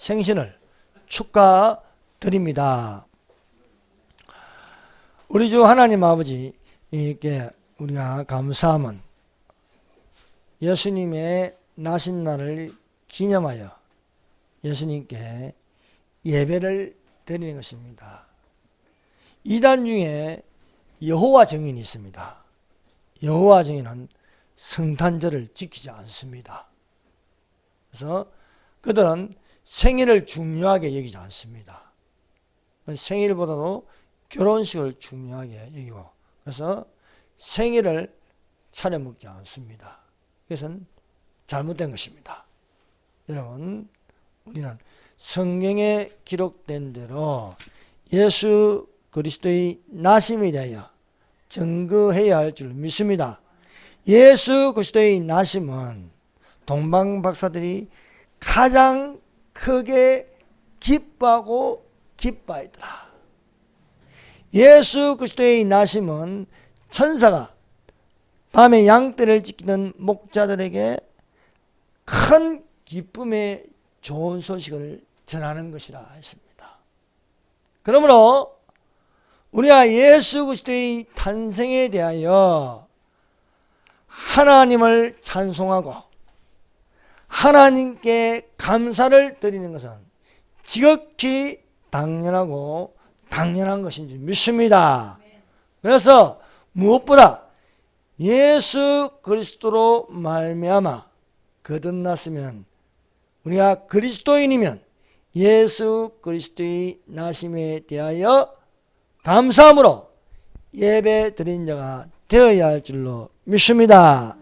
생신을 축하드립니다. 우리 주 하나님 아버지, 이렇게 우리가 감사함은 예수님의 나신 날을 기념하여 예수님께 예배를 드리는 것입니다. 이단 중에 여호와 증인이 있습니다. 여호와 증인은 성탄절을 지키지 않습니다. 그래서 그들은 생일을 중요하게 여기지 않습니다. 생일보다도 결혼식을 중요하게 여기고, 그래서 생일을 차려 먹지 않습니다. 이것은 잘못된 것입니다. 여러분, 우리는 성경에 기록된 대로 예수 그리스도의 나심에 대하여 증거해야 할 줄 믿습니다. 예수 그리스도의 나심은 동방 박사들이 가장 크게 기뻐하고 기뻐하더라. 예수 그리스도의 나심은 천사가 밤에 양떼를 지키는 목자들에게 큰 기쁨의 좋은 소식을 전하는 것이라 했습니다. 그러므로 우리가 예수 그리스도의 탄생에 대하여 하나님을 찬송하고 하나님께 감사를 드리는 것은 지극히 당연하고 당연한 것인 줄 믿습니다. 그래서 무엇보다 예수 그리스도로 말미암아 거듭났으면, 우리가 그리스도인이면 예수 그리스도의 나심에 대하여 감사함으로 예배 드린 자가 되어야 할 줄로 믿습니다.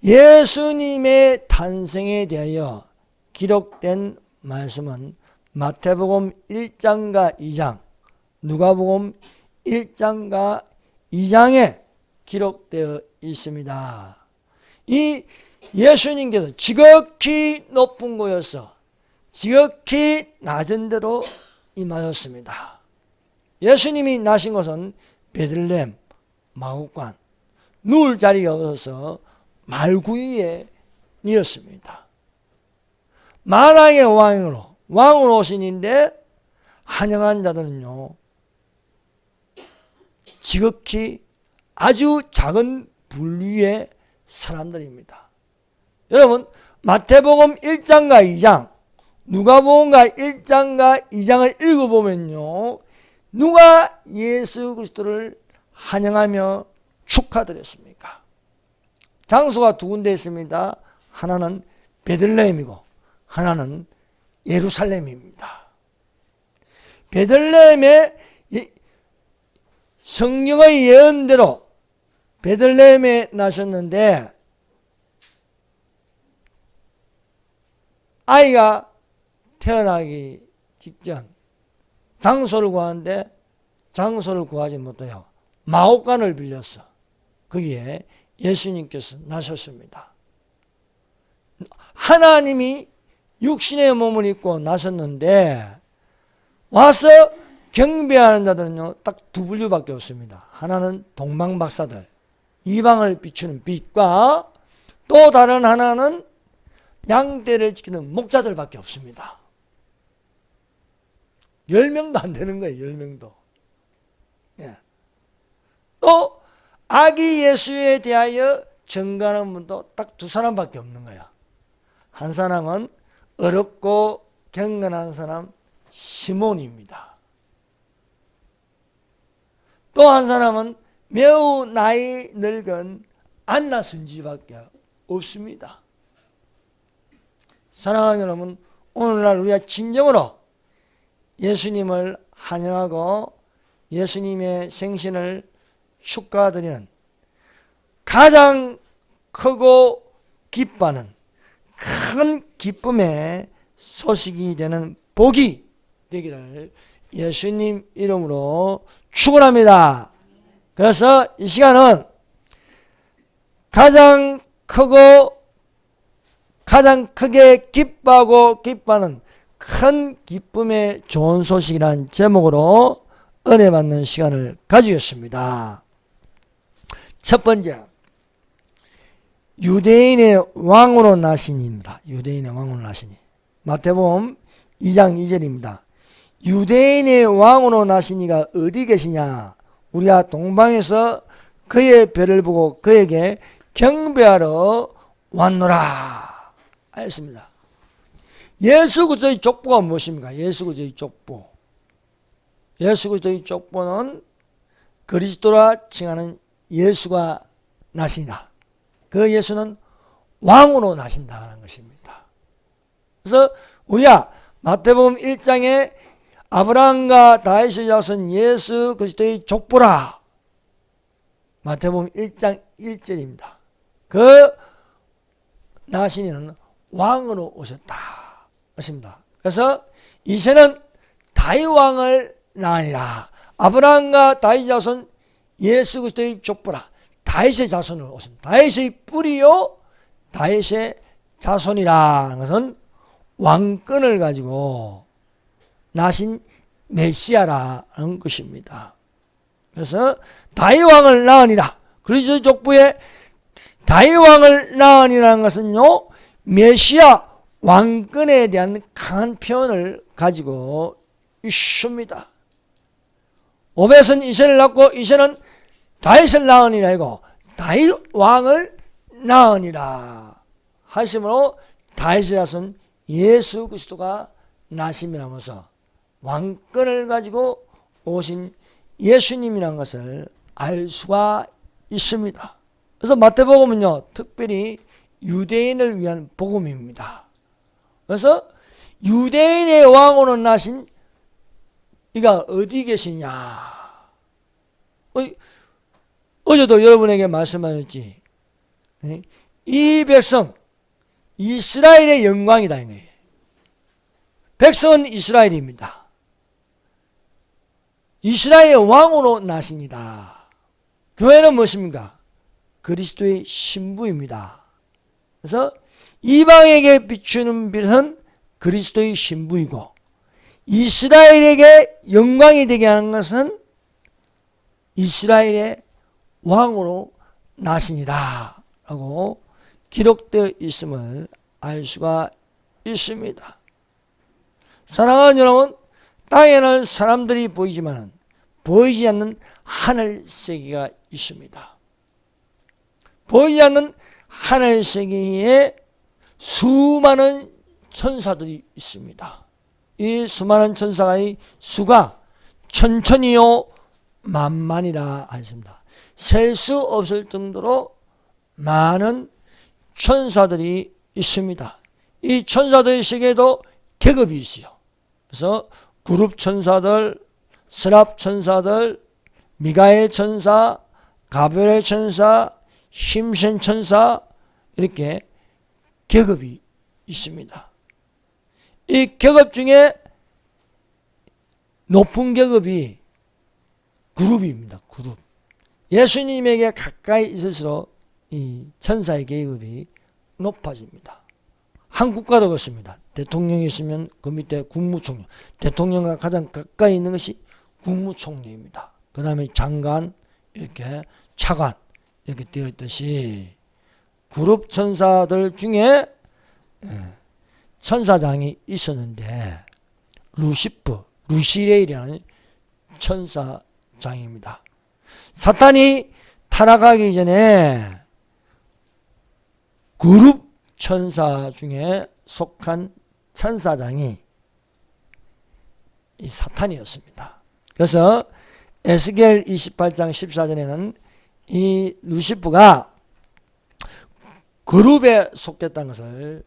예수님의 탄생에 대하여 기록된 말씀은 마태복음 1장과 2장, 누가복음 1장과 2장에 기록되어 있습니다. 이 예수님께서 지극히 높은 곳에서 지극히 낮은 데로 임하였습니다. 예수님이 나신 것은 베들레헴 마구간, 누울 자리가 없어서 말구유에 뉘었습니다. 만왕의 왕으로 오신인데 환영한 자들은요, 지극히 아주 작은 분류의 사람들입니다. 여러분, 마태복음 1장과 2장, 누가복음과 1장과 2장을 읽어보면요, 누가 예수 그리스도를 환영하며 축하드렸습니까? 장소가 두 군데 있습니다. 하나는 베들레헴이고 하나는 예루살렘입니다. 베들레헴의 성경의 예언대로 베들레헴에 나셨는데, 아이가 태어나기 직전 장소를 구하는데 장소를 구하지 못해요. 마옥간을 빌렸어. 거기에 예수님께서 나셨습니다. 하나님이 육신의 몸을 입고 나섰는데 와서 경배하는 자들은요, 딱 두 분류밖에 없습니다. 하나는 동방 박사들, 이방을 비추는 빛과, 또 다른 하나는 양떼를 지키는 목자들밖에 없습니다. 10명도 안 되는 거예요. 10명도. 예. 또 아기 예수에 대하여 증거하는 분도 딱 두 사람밖에 없는 거야. 한 사람은 어렵고 경건한 사람 시몬입니다. 또 한 사람은 매우 나이 늙은 안나 선지밖에 없습니다. 사랑하는 여러분, 오늘날 우리가 진정으로 예수님을 환영하고 예수님의 생신을 축하드리는 가장 크고 기뻐하는 큰 기쁨의 소식이 되는 복이 되기를 예수님 이름으로 축원합니다. 그래서 이 시간은 가장 크고 가장 크게 기뻐하고 기뻐하는 큰 기쁨의 좋은 소식이라는 제목으로 은혜 받는 시간을 가지겠습니다. 첫 번째, 유대인의 왕으로 나시니입니다. 유대인의 왕으로 나시니. 마태복음 2장 2절입니다. 유대인의 왕으로 나신 이가 어디 계시냐? 우리가 동방에서 그의 별을 보고 그에게 경배하러 왔노라 하였습니다. 예수 그리스도의 족보가 무엇입니까? 예수 그리스도의 족보. 예수 그리스도의 족보는 그리스도라 칭하는 예수가 나시나, 그 예수는 왕으로 나신다는 것입니다. 그래서 우리가 마태복음 1장에 아브라함과 다윗의 자손 예수 그리스도의 족보라, 마태복음 1장 1절입니다. 그 나신 이는 왕으로 오셨다 것입니다. 그래서 이제는 다윗 왕을 낳으니라. 아브라함과 다윗의 자손 예수 그리스도의 족보라, 다윗의 자손으로 오십니다. 다윗의 뿌리요 다윗의 자손이라는 것은 왕권을 가지고 나신 메시아라는 것입니다. 그래서 다윗 왕을 낳으니라. 그리스도 족보에 다윗 왕을 낳으니라는 것은요, 메시아 왕권에 대한 강한 표현을 가지고 있습니다. 오벳은 이새를 낳고 이새는 다윗을 낳으니라 이고 다윗 왕을 낳으니라 하심으로 다윗의 자손 예수 그리스도가 나심이라면서 왕권을 가지고 오신 예수님이라는 것을 알 수가 있습니다. 그래서 마태복음은요, 특별히 유대인을 위한 복음입니다. 그래서 유대인의 왕으로 나신 이가 어디 계시냐? 어제도 여러분에게 말씀하셨지. 이 백성 이스라엘의 영광이다. 백성은 이스라엘입니다. 이스라엘의 왕으로 나십니다. 교회는 무엇입니까? 그리스도의 신부입니다. 그래서 이방에게 비추는 빛은 그리스도의 신부이고, 이스라엘에게 영광이 되게 하는 것은 이스라엘의 왕으로 나시니라 라고 기록되어 있음을 알 수가 있습니다. 사랑하는 여러분, 땅에는 사람들이 보이지만 보이지 않는 하늘 세계가 있습니다. 보이지 않는 하늘 세계에 수많은 천사들이 있습니다. 이 수많은 천사의 수가 천천히요 만만이라 하였습니다. 셀 수 없을 정도로 많은 천사들이 있습니다. 이 천사들 세계에도 계급이 있어요. 그래서 그룹 천사들, 스랍 천사들, 미가엘 천사, 가브리엘 천사, 힘센 천사, 이렇게 계급이 있습니다. 이 계급 중에 높은 계급이 그룹입니다. 그룹. 예수님에게 가까이 있을수록 이 천사의 계급이 높아집니다. 한국과도 그렇습니다. 대통령이 있으면 그 밑에 국무총리, 대통령과 가장 가까이 있는 것이 국무총리입니다. 그 다음에 장관, 이렇게 차관, 이렇게 되어 있듯이 그룹 천사들 중에 천사장이 있었는데 루시레이라는 천사장입니다. 사탄이 타락하기 전에 그룹 천사 중에 속한 천사장이 이 사탄이었습니다. 그래서 에스겔 28장 14절에는 이 루시프가 그룹에 속했다는 것을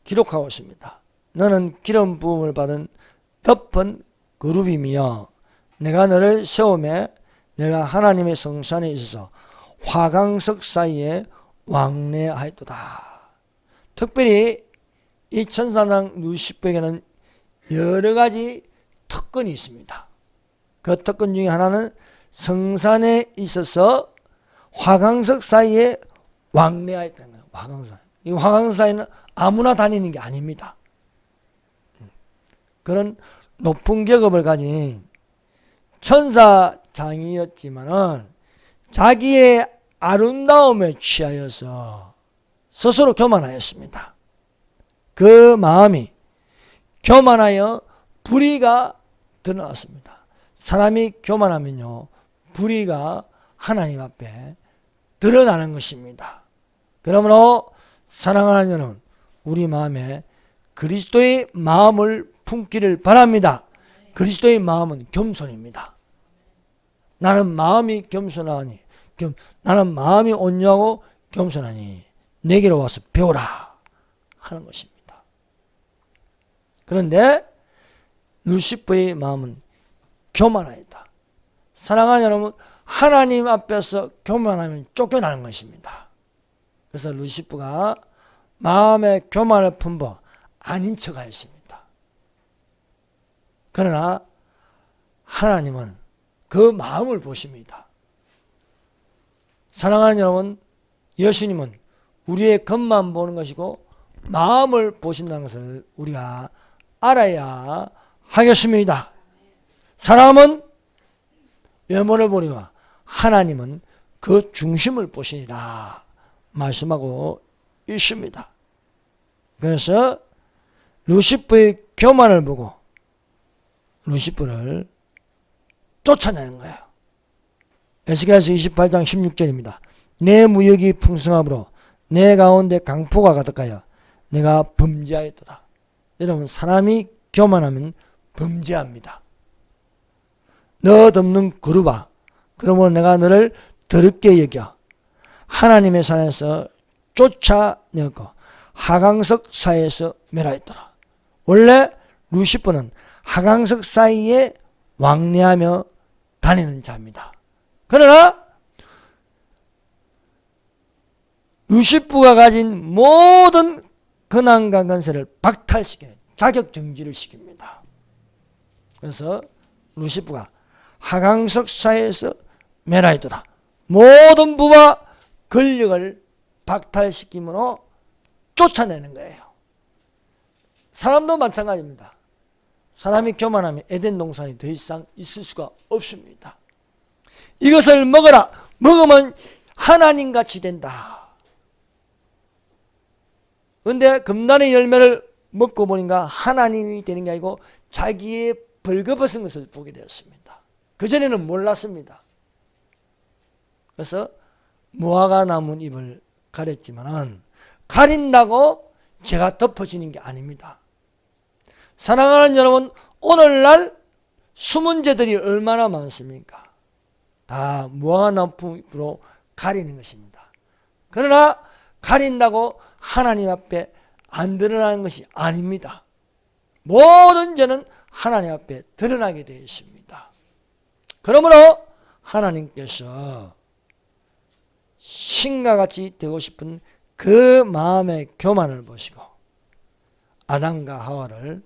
기록하고 있습니다. 너는 기름 부음을 받은 덮은 그룹이며 내가 너를 세우매 내가 하나님의 성산에 있어서 화강석 사이에 왕래하였도다. 특별히 이 천사장 루시퍼에게는 여러 가지 특권이 있습니다. 그 특권 중에 하나는 성산에 있어서 화강석 사이에 왕래하였다는 거예요. 화강석. 이 화강석 사이는 아무나 다니는 게 아닙니다. 그런 높은 계급을 가진 천사장이었지만은 자기의 아름다움에 취하여서 스스로 교만하였습니다. 그 마음이 교만하여 불의가 드러났습니다. 사람이 교만하면요, 불의가 하나님 앞에 드러나는 것입니다. 그러므로 사랑하는 여러분, 우리 마음에 그리스도의 마음을 품기를 바랍니다. 그리스도의 마음은 겸손입니다. 나는 마음이 겸손하니, 나는 마음이 온유하고 겸손하니 내게로 와서 배우라 하는 것입니다. 그런데 루시퍼의 마음은 교만하였다. 사랑하는 여러분, 하나님 앞에서 교만하면 쫓겨나는 것입니다. 그래서 루시퍼가 마음의 교만을 품어 아닌 척하였습니다. 그러나 하나님은 그 마음을 보십니다. 사랑하는 여러분, 예수님은 우리의 겉만 보는 것이고 마음을 보신다는 것을 우리가 알아야 하겠습니다. 사람은 외모를 보니와 하나님은 그 중심을 보시니라 말씀하고 있습니다. 그래서 루시퍼의 교만을 보고 루시퍼를 쫓아내는 거예요. 에스겔서 28장 16절입니다. 내 무역이 풍성함으로 내 가운데 강포가 가득하여 내가 범죄하였도다. 여러분, 사람이 교만하면 범죄합니다. 너 덮는 그루바, 그러므로 내가 너를 더럽게 여겨 하나님의 산에서 쫓아내었고 하강석 사이에서 멸하였더라. 원래 루시퍼는 하강석 사이에 왕래하며 다니는 자입니다. 그러나 루시퍼가 가진 모든 근황과 건세를 박탈시켜 자격정지를 시킵니다. 그래서 루시퍼가 하강석 사이에서 멸하였도다. 모든 부와 권력을 박탈시킴으로 쫓아내는 거예요. 사람도 마찬가지입니다. 사람이 교만하면 에덴 동산이 더 이상 있을 수가 없습니다. 이것을 먹어라. 먹으면 하나님같이 된다. 그런데 금단의 열매를 먹고 보니까 하나님이 되는 게 아니고 자기의 벌거벗은 것을 보게 되었습니다. 그전에는 몰랐습니다. 그래서 무화과 나무 잎을 가렸지만은 가린다고 죄가 덮어지는 게 아닙니다. 사랑하는 여러분, 오늘날 숨은 죄들이 얼마나 많습니까? 다 무화과 나무로 가리는 것입니다. 그러나 가린다고 하나님 앞에 안 드러나는 것이 아닙니다. 모든 죄는 하나님 앞에 드러나게 되어 있습니다. 그러므로 하나님께서 신과 같이 되고 싶은 그 마음의 교만을 보시고 아담과 하와를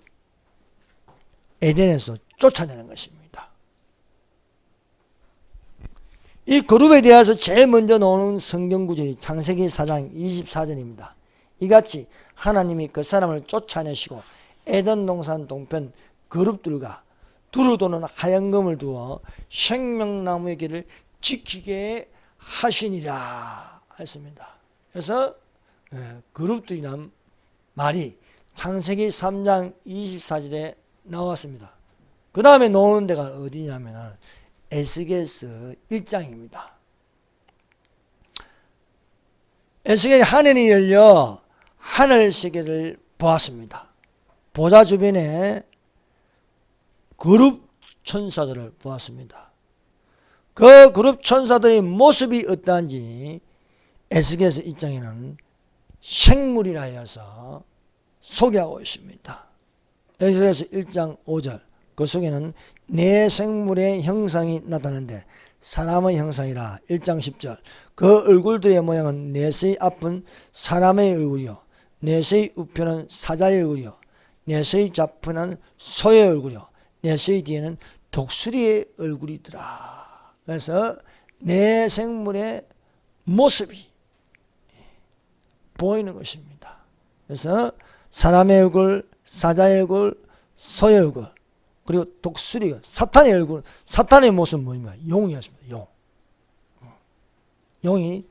에덴에서 쫓아내는 것입니다. 이 그룹에 대해서 제일 먼저 나오는 성경 구절이 창세기 4장 24절입니다. 이같이 하나님이 그 사람을 쫓아내시고 에덴 동산 동편 그룹들과 두루 도는 하얀 금을 두어 생명나무의 길을 지키게 하시니라 했습니다. 그래서 그룹들이란 말이 창세기 3장 24절에 나왔습니다. 그 다음에 나오는 데가 어디냐면 에스겔서 1장입니다. 에스겔이 하늘이 열려 하늘 세계를 보았습니다. 보좌 주변에 그룹 천사들을 보았습니다. 그 그룹 천사들의 모습이 어떠한지 에스겔서 1장에는 생물이라 하여서 소개하고 있습니다. 에스겔서 1장 5절, 그 속에는 네 생물의 형상이 나타나는데 사람의 형상이라. 1장 10절, 그 얼굴들의 모양은 넷의 앞은 사람의 얼굴이요 넷의 우편은 사자의 얼굴이요 넷의 좌편은 소의 얼굴이요 넷의 뒤에는 독수리의 얼굴이더라. 그래서 네 생물의 모습이 보이는 것입니다. 그래서 사람의 얼굴, 사자의 얼굴, 소의 얼굴, 그리고 독수리, 사탄의 얼굴, 사탄의 모습은 뭐입니까? 용이었습니다. 용. 용이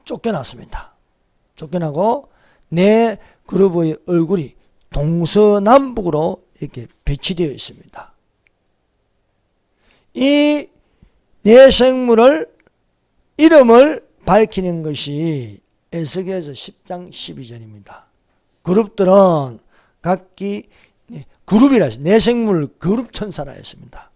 쫓겨났습니다. 쫓겨나고 내 그룹의 얼굴이 동서남북으로 이렇게 배치되어 있습니다. 이 내생물을 이름을 밝히는 것이 에스겔서 10장 12절입니다. 그룹들은 각기 그룹이라 했습니다. 내생물 그룹 천사라 했습니다.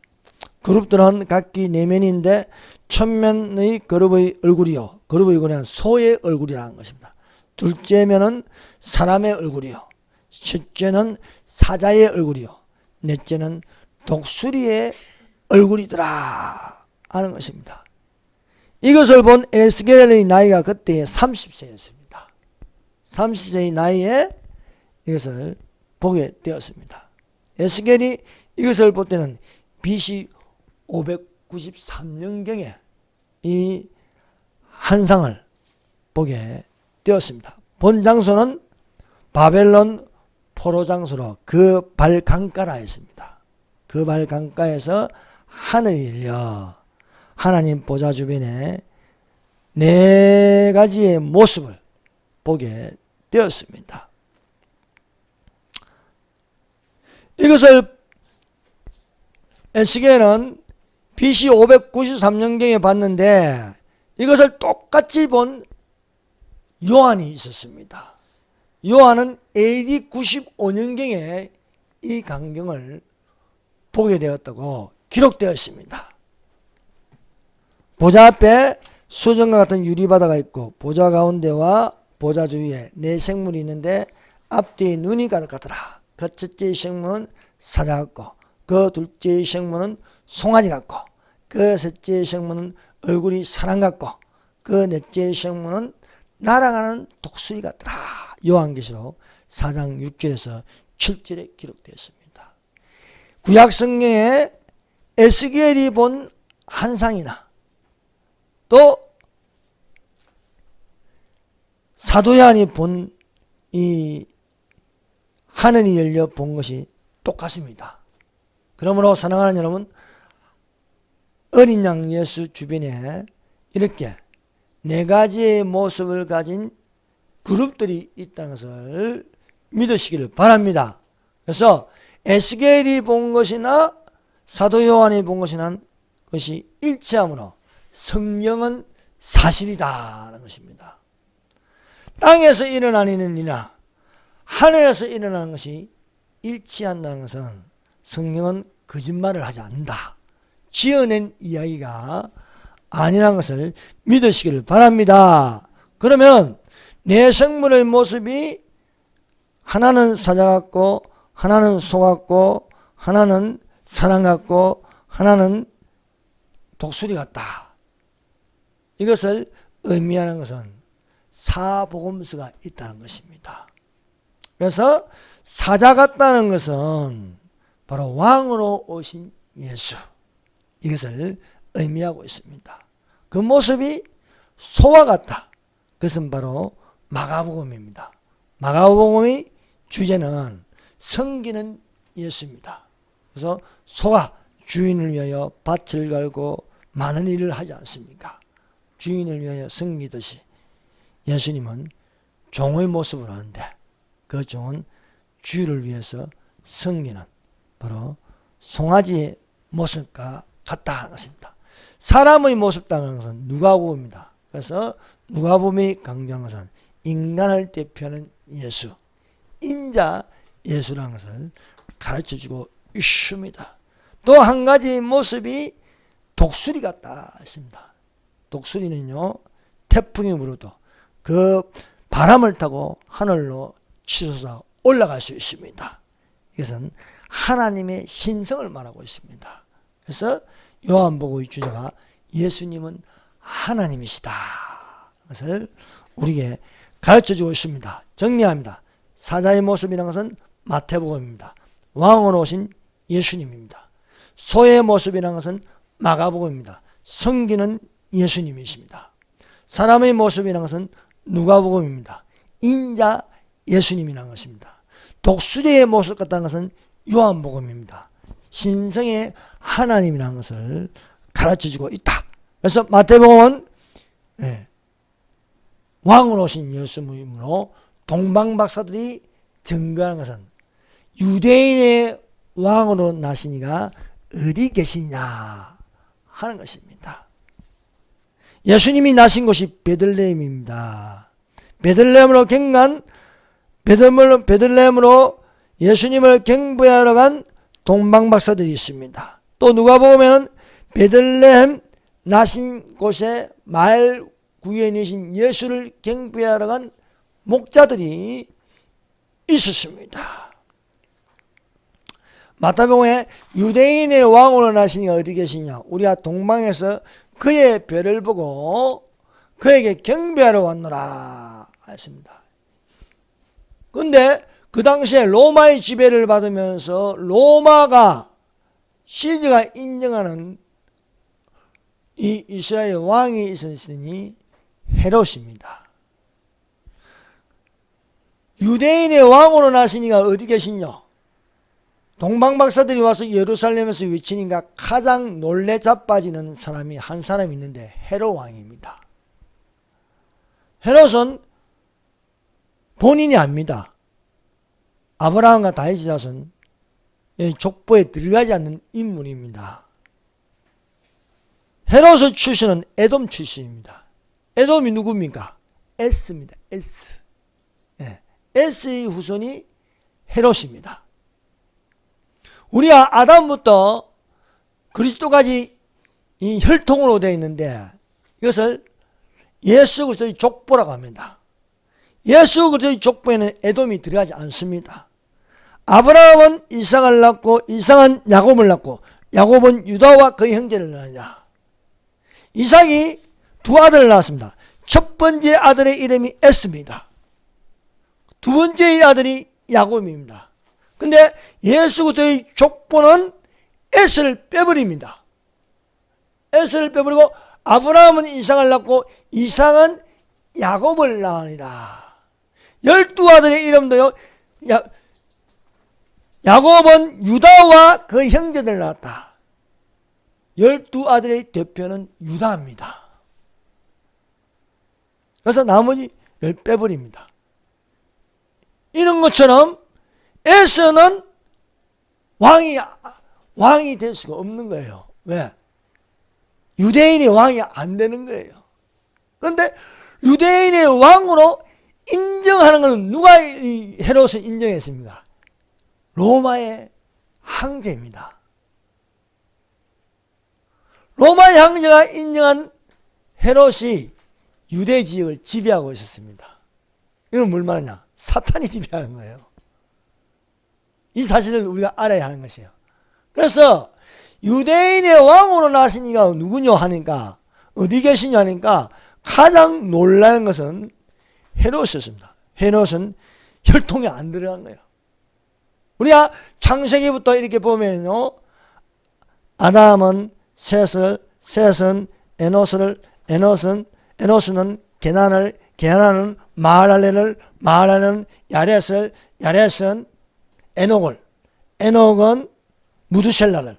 그룹들은 각기 내면인데 첫면의 그룹의 얼굴이요. 그룹의 얼굴은 소의 얼굴이라는 것입니다. 둘째면은 사람의 얼굴이요. 첫째는 사자의 얼굴이요. 넷째는 독수리의 얼굴이더라 하는 것입니다. 이것을 본 에스겔의 나이가 그때 30세였습니다. 30세의 나이에 이것을 보게 되었습니다. 에스겔이 이것을 볼 때는 BC 593년경에 이 환상을 보게 되었습니다. 본 장소는 바벨론 포로 장소로 그 발 강가라 했습니다. 그 발 강가에서 하늘이 열려 하나님 보좌 주변에 네 가지의 모습을 보게 되었습니다. 이것을 에스겔은 BC 593년경에 봤는데 이것을 똑같이 본 요한이 있었습니다. 요한은 AD 95년경에 이 광경을 보게 되었다고 기록되어 있습니다. 보좌 앞에 수정과 같은 유리바다가 있고 보좌 가운데와 보좌 주위에 네 생물이 있는데 앞뒤에 눈이 가득하더라. 그 첫째의 생물은 사자 같고 그 둘째의 생물은 송아지 같고 그 셋째의 생물은 얼굴이 사람 같고 그 넷째의 생물은 날아가는 독수리 같더라. 요한계시록 4장 6절에서 7절에 기록되었습니다. 구약 성경에 에스겔이 본 환상이나 또 사도 요한이 본 이 하늘이 열려 본 것이 똑같습니다. 그러므로 사랑하는 여러분, 어린 양 예수 주변에 이렇게 네 가지의 모습을 가진 그룹들이 있다는 것을 믿으시기를 바랍니다. 그래서 에스겔이 본 것이나 사도 요한이 본 것이 일치하므로 성경은 사실이다라는 것입니다. 땅에서 일어나는 일이나 하늘에서 일어나는 것이 일치한다는 것은 성경은 거짓말을 하지 않는다. 지어낸 이야기가 아니라는 것을 믿으시기를 바랍니다. 그러면 내 생물의 모습이 하나는 사자 같고 하나는 소 같고 하나는 사람 같고 하나는 독수리 같다. 이것을 의미하는 것은 사복음서가 있다는 것입니다. 그래서 사자 같다는 것은 바로 왕으로 오신 예수, 이것을 의미하고 있습니다. 그 모습이 소와 같다. 그것은 바로 마가복음입니다. 마가복음의 주제는 섬기는 예수입니다. 그래서 소가 주인을 위하여 밭을 갈고 많은 일을 하지 않습니까? 주인을 위하여 섬기듯이 예수님은 종의 모습을 하는데 그 종은 주를 위해서 섬기는 바로 송아지의 모습과 같다는 것입니다. 사람의 모습이라는 것은 누가복음입니다. 그래서 누가복음이 강조하는 것은 인간을 대표하는 예수, 인자 예수라는 것을 가르쳐주고 있습니다. 또 한 가지 모습이 독수리 같다 했습니다. 독수리는요, 태풍이 불어도 그 바람을 타고 하늘로 치솟아 올라갈 수 있습니다. 이것은 하나님의 신성을 말하고 있습니다. 그래서 요한복음의 주제가 예수님은 하나님이시다. 그것을 우리에게 가르쳐주고 있습니다. 정리합니다. 사자의 모습이라는 것은 마태복음입니다. 왕으로 오신 예수님입니다. 소의 모습이라는 것은 마가복음입니다. 섬기는 예수님이십니다. 사람의 모습이라는 것은 누가복음입니다. 인자 예수님이라는 것입니다. 독수리의 모습 같다는 것은 요한복음입니다. 신성의 하나님이라는 것을 가르쳐주고 있다. 그래서 마태복음은 왕으로 오신 예수님으로 동방박사들이 증거하는 것은 유대인의 왕으로 나시니가 어디 계시냐 하는 것입니다. 예수님이 나신 곳이 베들레헴입니다. 베들레헴으로 예수님을 경배하러 간 동방박사들이 있습니다. 또 누가 보면 베들레헴 나신 곳에 마을 구현이신 예수를 경배하러 간 목자들이 있었습니다. 마태복음에 유대인의 왕으로 나시니가 어디 계시냐? 우리가 동방에서 그의 별을 보고 그에게 경배하러 왔노라 했습니다. 근데 그 당시에 로마의 지배를 받으면서 로마가 시즈가 인정하는 이 이스라엘 왕이 있었으니 헤롯입니다. 유대인의 왕으로 나시니가 어디 계시냐? 동방박사들이 와서 예루살렘에서 외치니까 가장 놀래 자빠지는 사람이 한 사람이 있는데 헤롯 왕입니다. 헤롯은 본인이 압니다. 아브라함과 다윗의 자손 족보에 들어가지 않는 인물입니다. 헤롯의 출신은 에돔 출신입니다. 에돔이 누굽니까? 에스입니다. 에스. 에스의 후손이 헤롯입니다. 우리가 아담부터 그리스도까지 이 혈통으로 되어 있는데 이것을 예수 그리스도의 족보라고 합니다. 예수 그리스도의 족보에는 에돔이 들어가지 않습니다. 아브라함은 이삭을 낳고 이삭은 야곱을 낳고 야곱은 유다와 그의 형제를 낳느냐. 이삭이 두 아들을 낳았습니다. 첫 번째 아들의 이름이 에스입니다. 두 번째 아들이 야곱입니다. 근데 예수 그리스도의 족보는 에스를 빼버립니다. 에스를 빼버리고 아브라함은 이삭을 낳고 이삭은 야곱을 낳으니라. 12아들의 이름도요. 야곱은 유다와 그 형제들 낳았다. 12아들의 대표는 유다입니다. 그래서 나머지를 빼버립니다. 이런 것처럼 에서는 왕이 될 수가 없는 거예요. 왜? 유대인이 왕이 안 되는 거예요. 그런데 유대인의 왕으로 인정하는 것은 누가 헤롯을 인정했습니까? 로마의 황제입니다. 로마의 황제가 인정한 헤롯이 유대 지역을 지배하고 있었습니다. 이건 뭘 말하냐? 사탄이 지배하는 거예요. 이 사실을 우리가 알아야 하는 것이에요. 그래서 유대인의 왕으로 나신 이가 누구냐 하니까 어디 계시냐 하니까 가장 놀라는 것은 헤롯이었습니다. 헤롯은 혈통이 안 들어간 거예요. 우리가 창세기부터 이렇게 보면요. 아담은 셋은 에노스는 게난을, 게난은 마할랄렐은 야렛은 에녹은 무드셀라는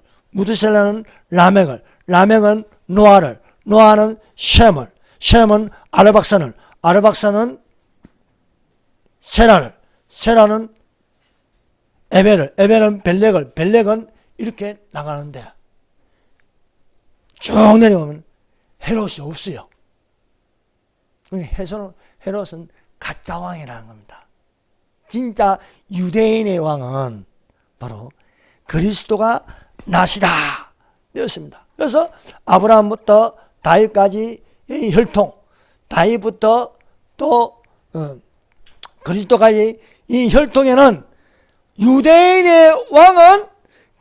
라멕은 노아는 셈은 아르박사는 세라는 에벨은 벨렉은 이렇게 나가는데 쭉 내려오면 헤롯이 없어요. 헤롯은 가짜 왕이라는 겁니다. 진짜 유대인의 왕은 바로 그리스도가 나시다 되었습니다. 그래서 아브라함부터 다윗까지 이 혈통, 다윗부터 또 그리스도까지 이 혈통에는 유대인의 왕은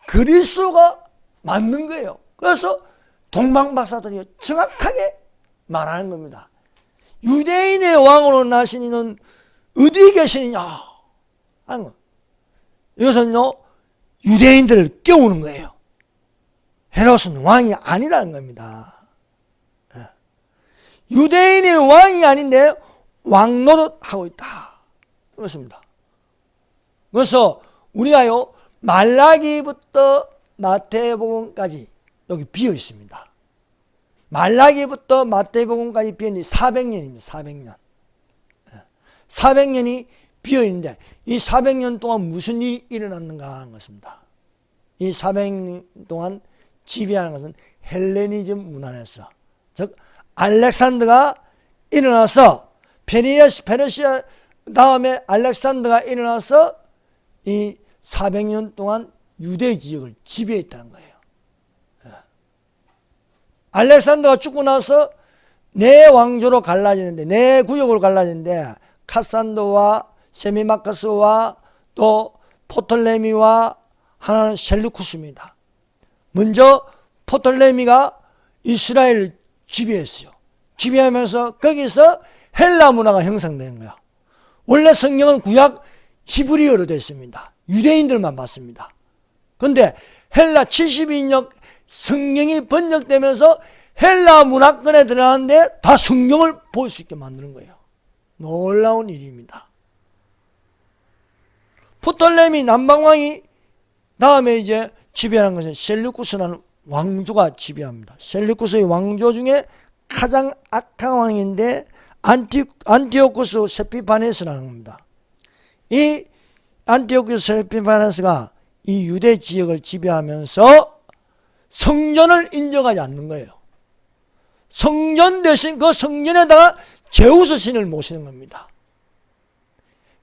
그리스도가 맞는 거예요. 그래서 동방박사들이 정확하게 말하는 겁니다. 유대인의 왕으로 나신 이는 어디에 계시느냐 하는 거. 이것은요 유대인들을 깨우는 거예요. 헤롯은 왕이 아니라는 겁니다. 유대인의 왕이 아닌데 왕노릇하고 있다. 그렇습니다. 그래서 우리가요 말라기부터 마태복음까지 여기 비어 있습니다. 말라기부터 마태복음까지 비었는데 400년입니다. 400년. 400년이 비어있는데 이 400년 동안 무슨 일이 일어났는가 하는 것입니다. 이 400년 동안 지배하는 것은 헬레니즘 문화에서, 즉 알렉산더가 일어나서 페르시아 다음에 알렉산더가 일어나서 이 400년 동안 유대 지역을 지배했다는 거예요. 알렉산더가 죽고 나서 네 왕조로 갈라지는데, 네 구역으로 갈라지는데 카산도와 세미마커스와 또 포톨레미와 하나는 셀루쿠스입니다. 먼저 포톨레미가 이스라엘을 지배했어요. 지배하면서 거기서 헬라 문화가 형성된 거야. 원래 성경은 구약 히브리어로 되어 있습니다. 유대인들만 봤습니다. 그런데 헬라 72년 성경이 번역되면서 헬라 문화권에 들어가는데 다 성경을 볼 수 있게 만드는 거예요. 놀라운 일입니다. 프톨레미 남방왕이 다음에 이제 지배하는 것은 셀루쿠스라는 왕조가 지배합니다. 셀루쿠스의 왕조 중에 가장 악한 왕인데 안티오쿠스 세피파네스라는 겁니다. 이 안티오쿠스 세피파네스가 이 유대 지역을 지배하면서 성전을 인정하지 않는 거예요. 성전 대신 그 성전에다가 제우스 신을 모시는 겁니다.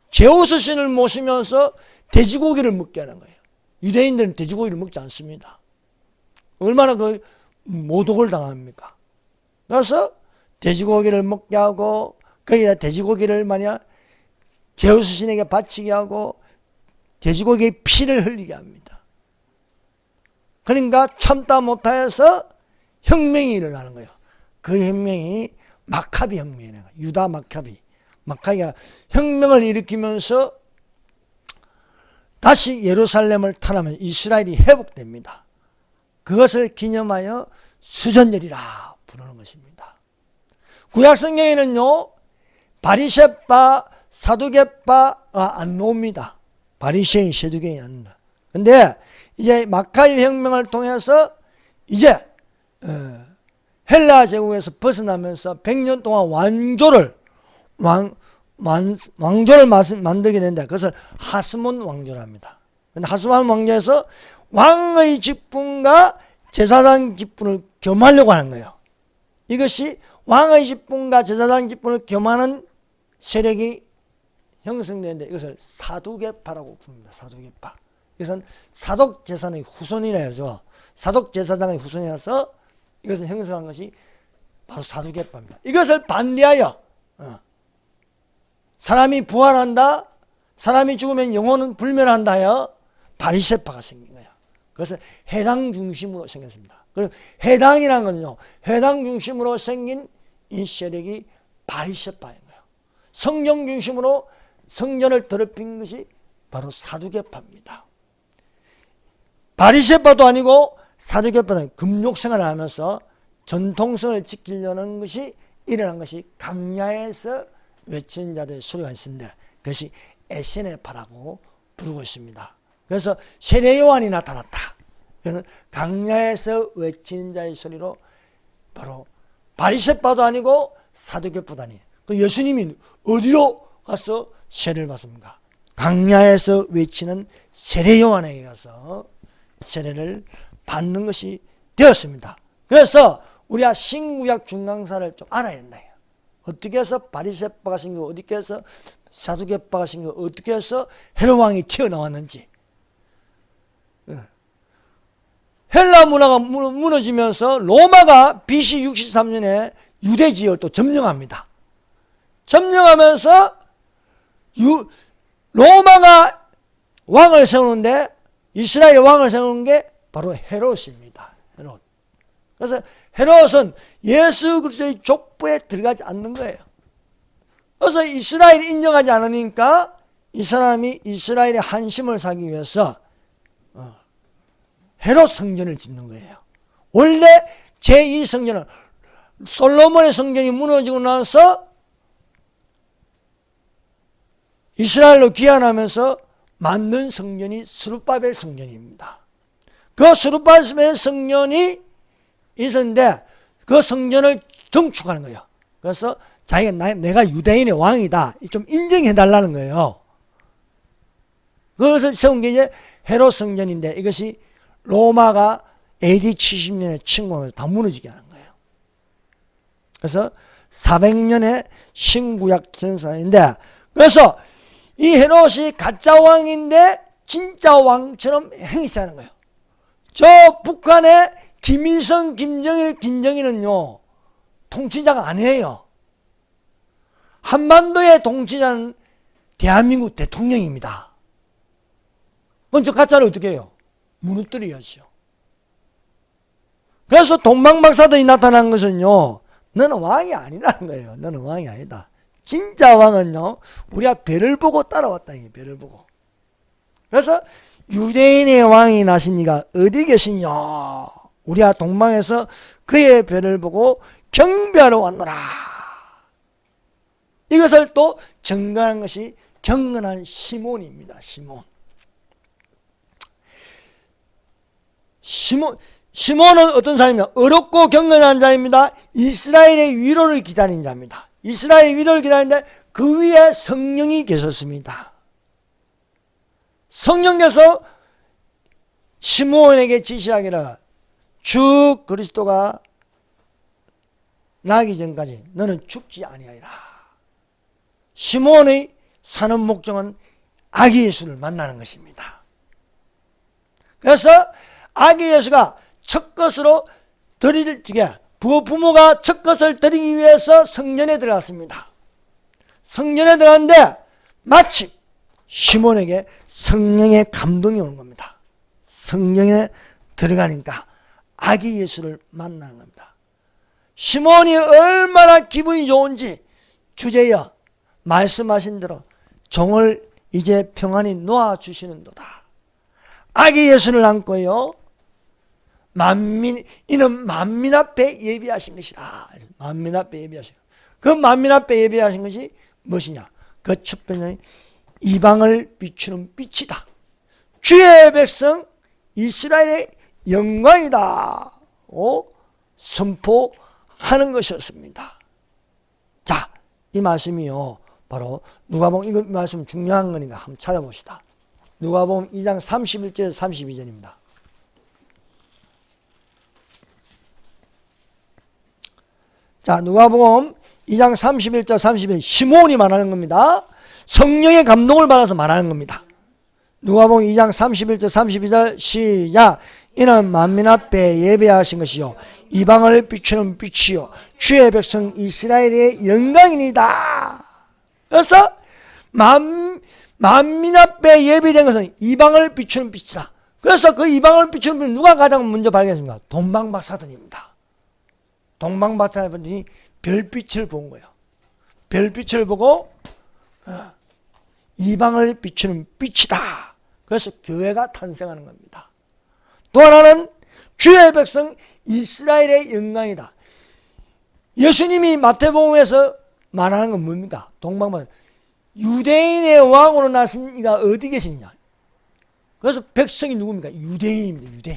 제우스 신을 모시면서 돼지고기를 먹게 하는 거예요. 유대인들은 돼지고기를 먹지 않습니다. 얼마나 그 모독을 당합니까? 그래서 돼지고기를 먹게 하고 거기다 돼지고기를 만약 제우스 신에게 바치게 하고 돼지고기의 피를 흘리게 합니다. 그러니까 참다 못하여서 혁명이 일어나는 거예요. 그 혁명이 마카비 혁명이에요. 유다 마카비가 혁명을 일으키면서 다시 예루살렘을 탄하면 이스라엘이 회복됩니다. 그것을 기념하여 수전절이라 부르는 것입니다. 구약성경에는요, 바리새파, 사두개파가 안 나옵니다. 바리새인, 세두개인이 안 나옵니다. 근데 이제 마카비 혁명을 통해서 이제 헬라 제국에서 벗어나면서 100년 동안 왕조를 만들게 된다. 그것을 하스몬 왕조랍니다. 근데 하스몬 왕조에서 왕의 직분과 제사장 직분을 겸하려고 하는 거예요. 이것이 왕의 직분과 제사장 직분을 겸하는 세력이 형성되는데 이것을 사두개파라고 부릅니다. 사두개파. 이것은 사독 제사장의 후손이라 해서 사독 제사장의 후손이라서 이것을 형성한 것이 바로 사두개파입니다. 이것을 반대하여 사람이 부활한다, 사람이 죽으면 영혼은 불멸한다 하여 바리새파가 생긴 거예요. 그것은 해당 중심으로 생겼습니다. 그리고 해당이라는 것은요, 해당 중심으로 생긴 이 세력이 바리새파인 거예요. 성경 중심으로 성전을 더럽힌 것이 바로 사두개파입니다. 바리새파도 아니고 사두개파는 금욕생활을 하면서 전통성을 지키려는 것이 일어난 것이 강야에서 외치는 자들의 소리가 있습니다. 그것이 에세네파라고 부르고 있습니다. 그래서 세례 요한이 나타났다. 그래서 강야에서 외치는 자의 소리로 바로 바리새파도 아니고 사두개파도 아니에요. 그럼 예수님이 어디로 가서 세례를 받습니까? 강야에서 외치는 세례 요한에게 가서 세례를 받는 것이 되었습니다. 그래서 우리가 신구약 중강사를 좀 알아야 된다. 어떻게 해서 바리새파가 생기고 어떻게 해서 사두개파가 생기고 어떻게 해서 헤롯 왕이 튀어나왔는지. 헬라 문화가 무너지면서 로마가 BC 63년에 유대 지역을 또 점령합니다. 점령하면서 로마가 왕을 세우는데 이스라엘의 왕을 세우는 게 바로 헤롯입니다. 헤롯. 그래서 헤롯은 예수 그리스도의 족보에 들어가지 않는 거예요. 그래서 이스라엘이 인정하지 않으니까 이 사람이 이스라엘의 한심을 사기 위해서 헤롯 성전을 짓는 거예요. 원래 제2성전은 솔로몬의 성전이 무너지고 나서 이스라엘로 귀환하면서 만든 성전이 스룹바벨 성전입니다. 그 스룹바벨 성전이 있었는데 그 성전을 정축하는 거예요. 그래서 자기가 내가 유대인의 왕이다 좀 인정해 달라는 거예요. 그것을 세운 게 이제 헤롯 성전인데 이것이 로마가 AD 70년에 침공하면서 다 무너지게 하는 거예요. 그래서 400년의 신구약 전사인데, 그래서 이 헤롯이 가짜 왕인데 진짜 왕처럼 행세하는 거예요. 저 북한의 김일성, 김정일, 김정일은요 통치자가 아니에요. 한반도의 통치자는 대한민국 대통령입니다. 그럼 저 가짜를 어떻게 해요? 무너뜨려야죠. 그래서 동방박사들이 나타난 것은요, 너는 왕이 아니라는 거예요. 너는 왕이 아니다. 진짜 왕은요, 우리가 별을 보고 따라왔다는 거예요. 별을 보고. 그래서 유대인의 왕이 나신 이가 어디 계시냐? 우리가 동방에서 그의 별을 보고 경배하러 왔노라. 이것을 또 증거한 것이 경건한 시몬입니다. 시몬은 어떤 사람이냐? 어렵고 경건한 자입니다. 이스라엘의 위로를 기다리는 자입니다. 이스라엘의 위로를 기다리는데 그 위에 성령이 계셨습니다. 성령께서 시몬에게 지시하기를 주 그리스도가 나기 전까지 너는 죽지 아니하리라. 시몬의 사는 목적은 아기 예수를 만나는 것입니다. 그래서 아기 예수가 첫 것으로 부모가 첫 것을 드리기 위해서 성전에 들어갔습니다. 성전에 들어갔는데 마침 시몬에게 성령의 감동이 오는 겁니다. 성령에 들어가니까 아기 예수를 만나는 겁니다. 시몬이 얼마나 기분이 좋은지 주제여 말씀하신 대로 종을 이제 평안히 놓아주시는도다. 아기 예수를 안고요, 이는 만민 앞에 예비하신 것이라. 만민 앞에 예비하신 것. 그 만민 앞에 예비하신 것이 무엇이냐? 그 첫 번째는 이방을 비추는 빛이다. 주의 백성 이스라엘의 영광이다. 선포하는 것이었습니다. 자, 이 말씀이요, 바로 누가복음, 이 말씀 중요한 거니까 한번 찾아봅시다. 누가복음 2장 31절에서 32절입니다. 자, 누가복음 2장 31절 32절 시몬이 말하는 겁니다. 성령의 감동을 받아서 말하는 겁니다. 누가복음 2장 31절 32절 시작. 이는 만민 앞에 예배하신 것이요 이방을 비추는 빛이요 주의 백성 이스라엘의 영광이니이다. 그래서 만민 앞에 예배된 것은 이방을 비추는 빛이다. 그래서 그 이방을 비추는 빛을 누가 가장 먼저 발견했습니까? 동방박사들입니다. 동방박사들이 별빛을 본 거예요. 별빛을 보고 이방을 비추는 빛이다. 그래서 교회가 탄생하는 겁니다. 또 하나는 주의 백성 이스라엘의 영광이다. 예수님이 마태복음에서 말하는 건 뭡니까? 동방박사 유대인의 왕으로 나신 이가 어디 계시느냐? 그래서 백성이 누굽니까? 유대인입니다.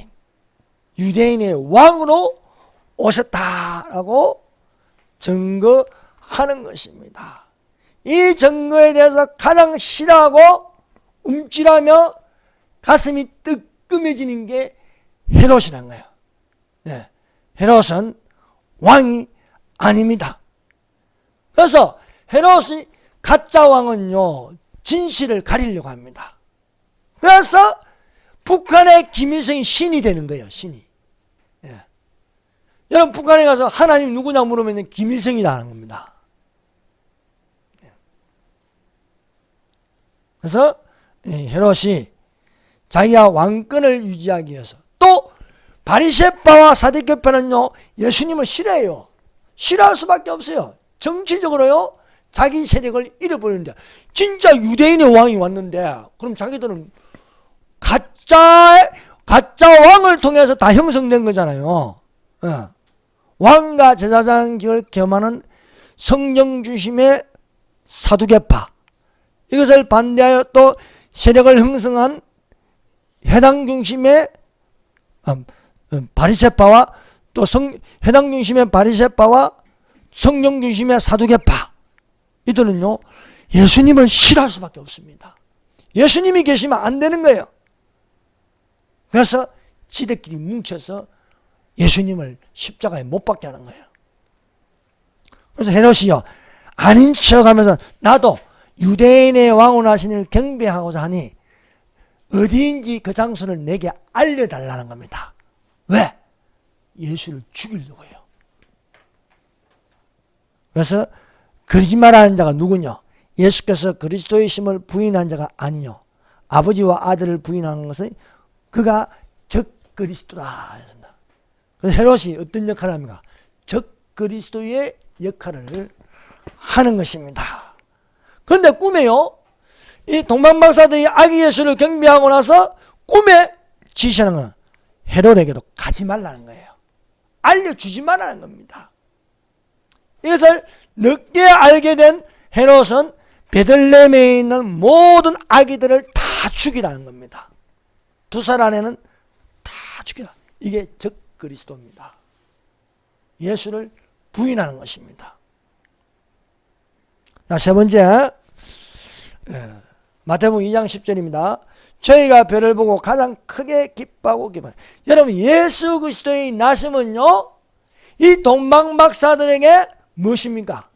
유대인의 왕으로 오셨다라고 증거하는 것입니다. 이 증거에 대해서 가장 싫어하고 움찔하며 가슴이 뜨끔해지는 게 헤롯이란 거예요. 네. 헤롯은 왕이 아닙니다. 그래서 헤롯이 가짜 왕은요, 진실을 가리려고 합니다. 그래서 북한의 김일성이 신이 되는 거예요. 신이. 예. 여러분 북한에 가서 하나님 누구냐 물으면 김일성이다 하는 겁니다. 예. 그래서 헤롯이 자기가 왕권을 유지하기 위해서 또 바리새파와 사두개파는요 예수님을 싫어해요. 싫어할 수밖에 없어요. 정치적으로요 자기 세력을 잃어버리는데 진짜 유대인의 왕이 왔는데 그럼 자기들은 가짜 왕을 통해서 다 형성된 거잖아요. 왕과 제사장직을 겸하는 성령 중심의 사두개파, 이것을 반대하여 또 세력을 형성한 해당 중심의 바리새파와 또 해당 중심의 바리새파와 성령 중심의 사두개파, 이들은요 예수님을 싫어할 수밖에 없습니다. 예수님이 계시면 안 되는 거예요. 그래서 지들끼리 뭉쳐서 예수님을 십자가에 못 박게 하는 거예요. 그래서 헤롯이요, 아닌 척하면서 나도 유대인의 왕을 하시는 경배하고자 하니 어디인지 그 장소를 내게 알려달라는 겁니다. 왜? 예수를 죽이려고요. 그래서 거짓말하는 자가 누구냐? 예수께서 그리스도의 심을 부인한 자가 아니요, 아버지와 아들을 부인하는 것은 그가 적그리스도다. 그래서 헤롯이 어떤 역할을 합니까? 적그리스도의 역할을 하는 것입니다. 그런데 꿈에요, 이 동방박사들이 아기 예수를 경배하고 나서 꿈에 지시하는 건 헤롯에게도 가지 말라는 거예요. 알려주지 말라는 겁니다. 이것을 늦게 알게 된 헤롯은 베들레헴에 있는 모든 아기들을 다 죽이라는 겁니다. 2살 안에는 다 죽이라. 이게 적그리스도입니다. 예수를 부인하는 것입니다. 자, 세 번째, 마태복음 2장 10절입니다. 저희가 별을 보고 가장 크게 기뻐하고 기뻐해요. 여러분, 예수 그리스도의 나심은요, 이 동방박사들에게 무엇입니까?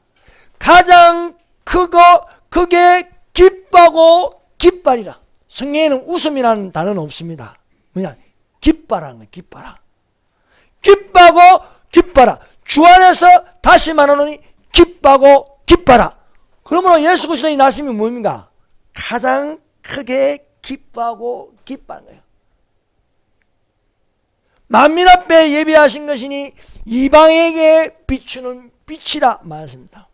가장 크게 기뻐하고 기뻐하리라. 성경에는 웃음이라는 단어는 없습니다. 뭐냐? 기뻐하라는 거예요. 기뻐하라. 기뻐하고 기뻐하라. 주 안에서 다시 말하노니 기뻐하고 기뻐하라. 그러므로 예수 그리스도의 나심이 뭡니까? 가장 크게 기뻐하고 기뻐하는 거예요. 만민 앞에 예비하신 것이니 이방에게 비추는 빛이라 말했습니다.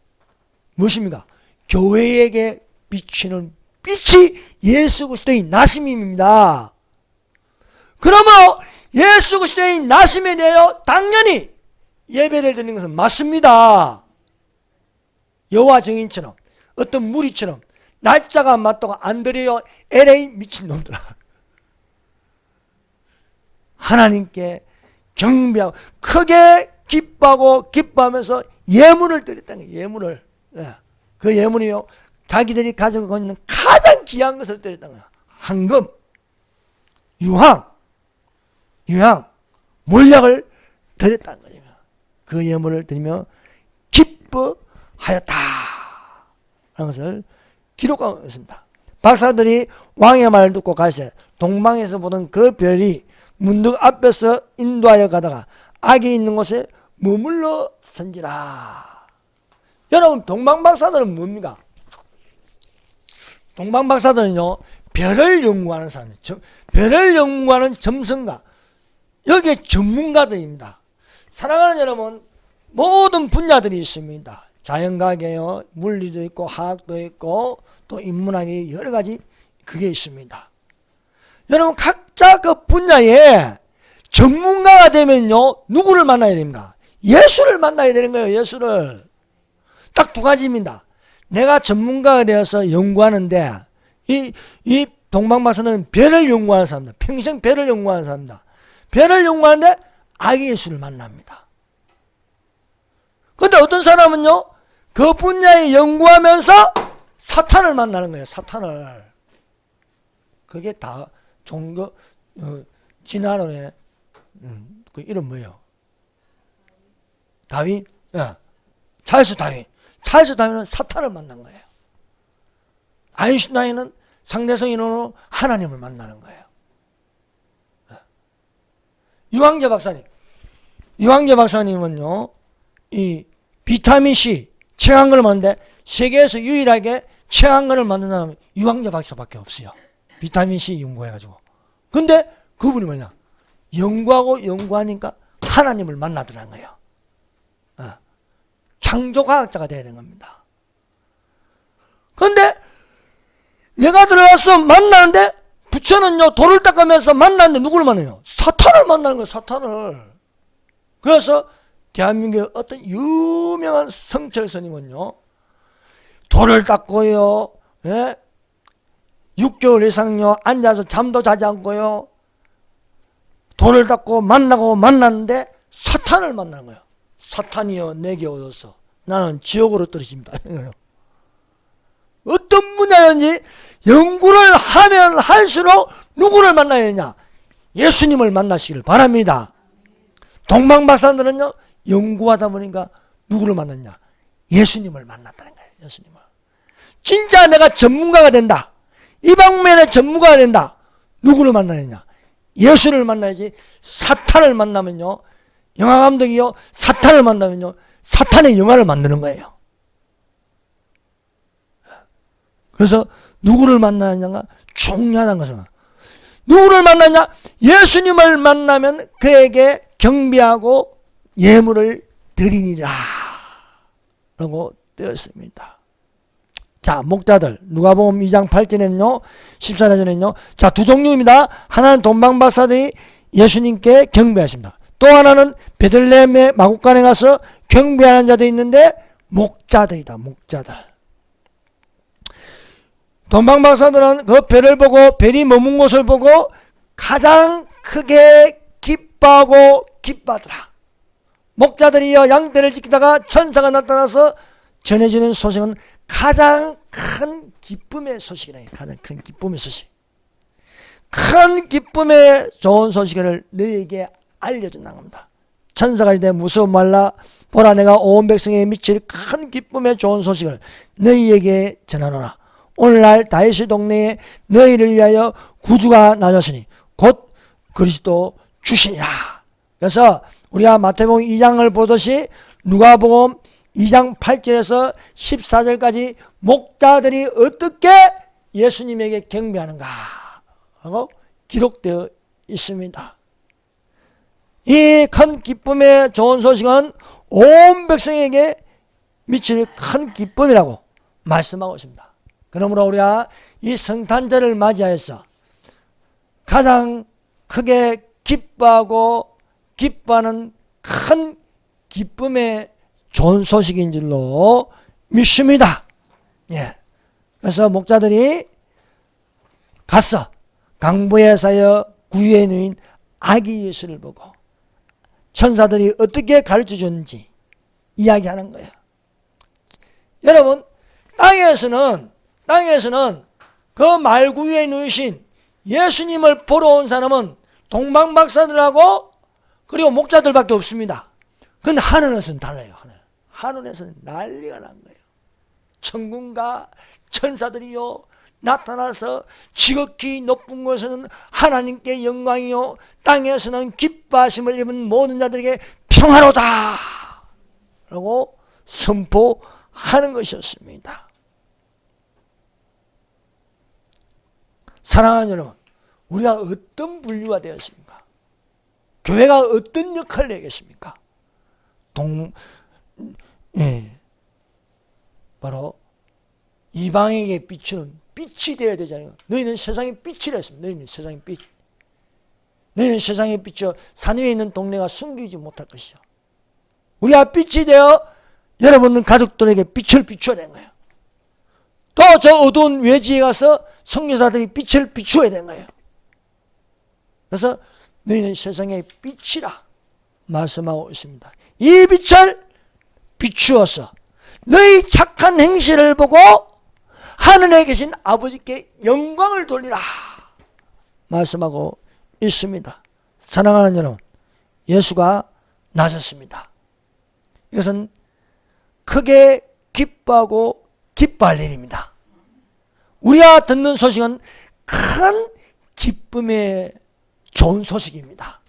무엇입니까? 교회에게 비추는 빛이 예수 그리스도의 나심입니다. 그러므로 예수 그리스도의 나심에 대하여 당연히 예배를 드리는 것은 맞습니다. 여호와 증인처럼, 어떤 무리처럼 날짜가 안 맞다고 안 드려요. LA 미친놈들아. 하나님께 경배하고 크게 기뻐하고 기뻐하면서 예물을 드렸다는 거예요. 예물을. 그 예물이요, 자기들이 가지고 있는 가장 귀한 것을 드렸다는 거예요. 황금, 유황, 몰약을 드렸다는 거예요. 그 예물을 드리며 기뻐하였다 하는 것을 기록하고 있습니다. 박사들이 왕의 말을 듣고 갈새 동방에서 보던 그 별이 문득 앞에서 인도하여 가다가 악이 있는 곳에 머물러 선지라. 여러분, 동방박사들은 뭡니까? 동방박사들은요, 별을 연구하는 사람이에요. 별을 연구하는 점성가, 여기에 전문가들입니다. 사랑하는 여러분, 모든 분야들이 있습니다. 자연과학이에요, 물리도 있고 화학도 있고 또 인문학이 여러 가지 그게 있습니다. 여러분, 각자 그 분야에 전문가가 되면요, 누구를 만나야 됩니까? 예수를 만나야 되는 거예요. 예수를. 딱 두 가지입니다. 내가 전문가가 되어서 연구하는데 이 동방박사는 별을 연구하는 사람입니다. 평생 별을 연구하는 사람입니다. 별을 연구하는데 아기 예수를 만납니다. 그런데 어떤 사람은요, 그 분야에 연구하면서 사탄을 만나는 거예요. 사탄을. 그게 다 종교 진화론의 그 이름 뭐예요? 다윈? 찰스 다윈. 찰스 다윈은 사탄을 만난 거예요. 아인슈타인은 상대성 이론으로 하나님을 만나는 거예요. 이황재 박사님은요, 이 비타민C 체한근을 만드는데 세계에서 유일하게 체한근을 만든 사람은 이황재 박사밖에 없어요. 비타민C 연구해가지고. 근데 그분이 뭐냐? 연구하니까 하나님을 만나더라는 거예요. 창조과학자가 되는 겁니다. 그런데 내가 들어가서 만나는데 부처는요, 돌을 닦으면서 만났는데 누구를 만나요? 사탄을 만나는 거예요. 사탄을. 그래서 대한민국의 어떤 유명한 성철 스님은요, 돌을 닦고요, 6개월 이상요 앉아서 잠도 자지 않고요, 돌을 닦고 만났는데 사탄을 만나는 거예요. 사탄이여 내게 오소서, 나는 지옥으로 떨어집니다. 어떤 분야든지 연구를 하면 할수록 누구를 만나야 되냐? 예수님을 만나시기를 바랍니다. 동방박사들은요, 연구하다 보니까 누구를 만났냐? 예수님을 만났다는 거예요. 예수님을. 진짜 내가 전문가가 된다, 이 방면의 전문가가 된다, 누구를 만나느냐? 예수를 만나야지. 사탄을 만나면요, 영화감독이요, 사탄을 만나면요, 사탄의 영화를 만드는 거예요. 그래서 누구를 만나느냐가 중요하다는 것은, 누구를 만나냐? 예수님을 만나면 그에게 경배하고 예물을 드리니라 라고 되었습니다. 자, 목자들, 누가복음 2장 8절에는요, 14절에는요, 자, 두 종류입니다. 하나는 동방박사들이 예수님께 경배하십니다. 또 하나는 베들레헴의 마국간에 가서 경배하는 자도 있는데, 목자들이다. 목자들. 동방박사들은 그 별을 보고, 별이 머문 곳을 보고 가장 크게 기뻐하고 기뻐하더라. 목자들이여 양떼를 지키다가 천사가 나타나서 전해지는 소식은 가장 큰 기쁨의 소식이라. 가장 큰 기쁨의 소식. 큰 기쁨의 좋은 소식을 너희에게 알려준다는 겁니다. 천사가 이르되 무서워 말라. 보라, 내가 온 백성에게 미칠 큰 기쁨의 좋은 소식을 너희에게 전하노라. 오늘날 다윗의 동네에 너희를 위하여 구주가 나셨으니 곧 그리스도 주시니라. 그래서 우리가 마태복음 2장을 보듯이 누가복음 2장 8절에서 14절까지 목자들이 어떻게 예수님에게 경배하는가 하고 기록되어 있습니다. 이 큰 기쁨의 좋은 소식은 온 백성에게 미칠 큰 기쁨이라고 말씀하고 있습니다. 그러므로 우리가 이 성탄절을 맞이하여서 가장 크게 기뻐하고 기뻐하는 큰 기쁨의 좋은 소식인 줄로 믿습니다. 예. 그래서 목자들이 가서 강보에 사여 구유에 누인 아기 예수를 보고 천사들이 어떻게 가르쳐 줬는지 이야기하는 거예요. 여러분, 땅에서는 그 말구유에 누이신 예수님을 보러 온 사람은 동방박사들하고 그리고 목자들밖에 없습니다. 근데 하늘에서는 달라요. 하늘에서는 난리가 난 거예요. 천군과 천사들이요 나타나서 지극히 높은 곳에서는 하나님께 영광이요, 땅에서는 기뻐하심을 입은 모든 자들에게 평화로다 라고 선포하는 것이었습니다. 사랑하는 여러분, 우리가 어떤 분류가 되었습니까? 교회가 어떤 역할을 하겠습니까? 바로 이방에게 비추는 빛이 되어야 되잖아요. 너희는 세상의 빛이라 했습니다. 너희는 세상의 빛. 너희는 세상의 빛이요, 산 위에 있는 동네가 숨기지 못할 것이요. 우리가 빛이 되어 여러분은 가족들에게 빛을 비춰야 되는 거예요. 또 저 어두운 외지에 가서 선교사들이 빛을 비추어야 되는 거예요. 그래서 너희는 세상의 빛이라 말씀하고 있습니다. 이 빛을 비추어서 너희 착한 행실을 보고 하늘에 계신 아버지께 영광을 돌리라 말씀하고 있습니다. 사랑하는 여러분, 예수가 나셨습니다. 이것은 크게 기뻐하고 기뻐할 일입니다. 우리가 듣는 소식은 큰 기쁨의 좋은 소식입니다.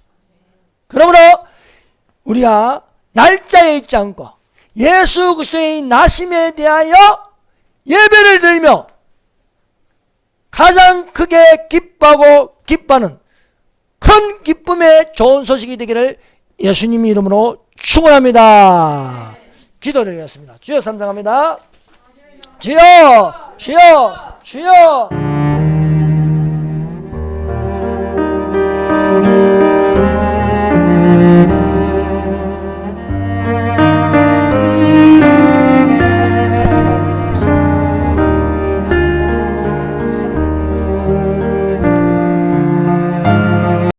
그러므로 우리가 날짜에 있지 않고 예수 그리스도의 나심에 대하여 예배를 드리며 가장 크게 기뻐하고 기뻐하는 큰 기쁨의 좋은 소식이 되기를 예수님 이름으로 축원합니다. 기도드리겠습니다. 주여 삼장합니다. 주여, 주여, 주여.